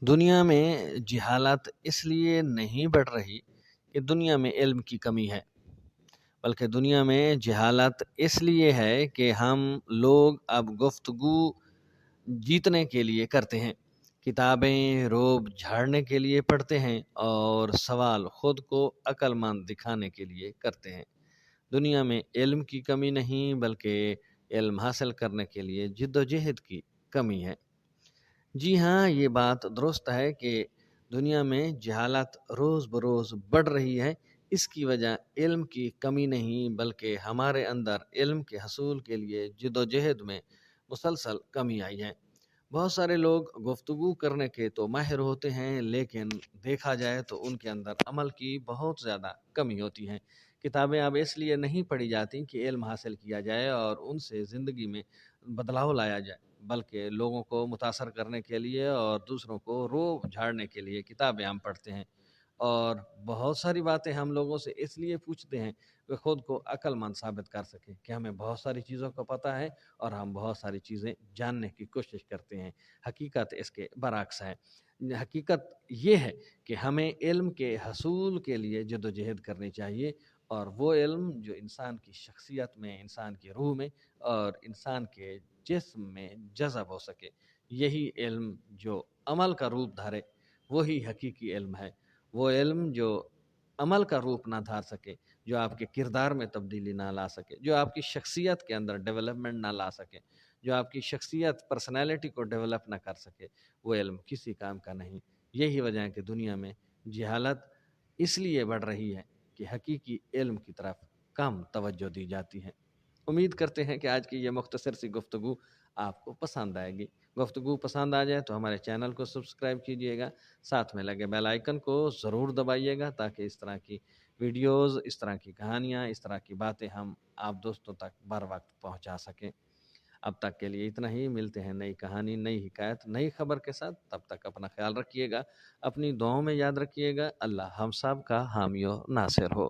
دنیا میں جہالت اس لیے نہیں بڑھ رہی کہ دنیا میں علم کی کمی ہے، بلکہ دنیا میں جہالت اس لیے ہے کہ ہم لوگ اب گفتگو جیتنے کے لیے کرتے ہیں، کتابیں روب جھاڑنے کے لیے پڑھتے ہیں اور سوال خود کو عقل مند دکھانے کے لیے کرتے ہیں۔ دنیا میں علم کی کمی نہیں بلکہ علم حاصل کرنے کے لیے جد و جہد کی کمی ہے۔ جی ہاں، یہ بات درست ہے کہ دنیا میں جہالت روز بروز بڑھ رہی ہے۔ اس کی وجہ علم کی کمی نہیں بلکہ ہمارے اندر علم کے حصول کے لیے جد و جہد میں مسلسل کمی آئی ہے۔ بہت سارے لوگ گفتگو کرنے کے تو ماہر ہوتے ہیں، لیکن دیکھا جائے تو ان کے اندر عمل کی بہت زیادہ کمی ہوتی ہے۔ کتابیں اب اس لیے نہیں پڑھی جاتی کہ علم حاصل کیا جائے اور ان سے زندگی میں بدلاؤ لایا جائے، بلکہ لوگوں کو متاثر کرنے کے لیے اور دوسروں کو روب جھاڑنے کے لیے کتابیں ہم پڑھتے ہیں، اور بہت ساری باتیں ہم لوگوں سے اس لیے پوچھتے ہیں کہ خود کو عقل مند ثابت کر سکیں کہ ہمیں بہت ساری چیزوں کا پتہ ہے اور ہم بہت ساری چیزیں جاننے کی کوشش کرتے ہیں۔ حقیقت اس کے برعکس ہے۔ حقیقت یہ ہے کہ ہمیں علم کے حصول کے لیے جد و جہد کرنی چاہیے، اور وہ علم جو انسان کی شخصیت میں، انسان کی روح میں اور انسان کے جسم میں جذب ہو سکے۔ یہی علم جو عمل کا روپ دھارے وہی حقیقی علم ہے۔ وہ علم جو عمل کا روپ نہ دھار سکے، جو آپ کے کردار میں تبدیلی نہ لا سکے، جو آپ کی شخصیت کے اندر ڈیولپمنٹ نہ لا سکے، جو آپ کی شخصیت پرسنالٹی کو ڈیولپ نہ کر سکے، وہ علم کسی کام کا نہیں۔ یہی وجہ ہے کہ دنیا میں جہالت اس لیے بڑھ رہی ہے کہ حقیقی علم کی طرف کم توجہ دی جاتی ہے۔ امید کرتے ہیں کہ آج کی یہ مختصر سی گفتگو آپ کو پسند آئے گی۔ گفتگو پسند آ جائے تو ہمارے چینل کو سبسکرائب کیجیے گا، ساتھ میں لگے بیل آئیکن کو ضرور دبائیے گا تاکہ اس طرح کی ویڈیوز، اس طرح کی کہانیاں، اس طرح کی باتیں ہم آپ دوستوں تک بر وقت پہنچا سکیں۔ اب تک کے لیے اتنا ہی، ملتے ہیں نئی کہانی، نئی حکایت، نئی خبر کے ساتھ۔ تب تک اپنا خیال رکھیے گا، اپنی دعاؤں میں یاد رکھیے گا۔ اللہ ہم سب کا حامی و ناصر ہو۔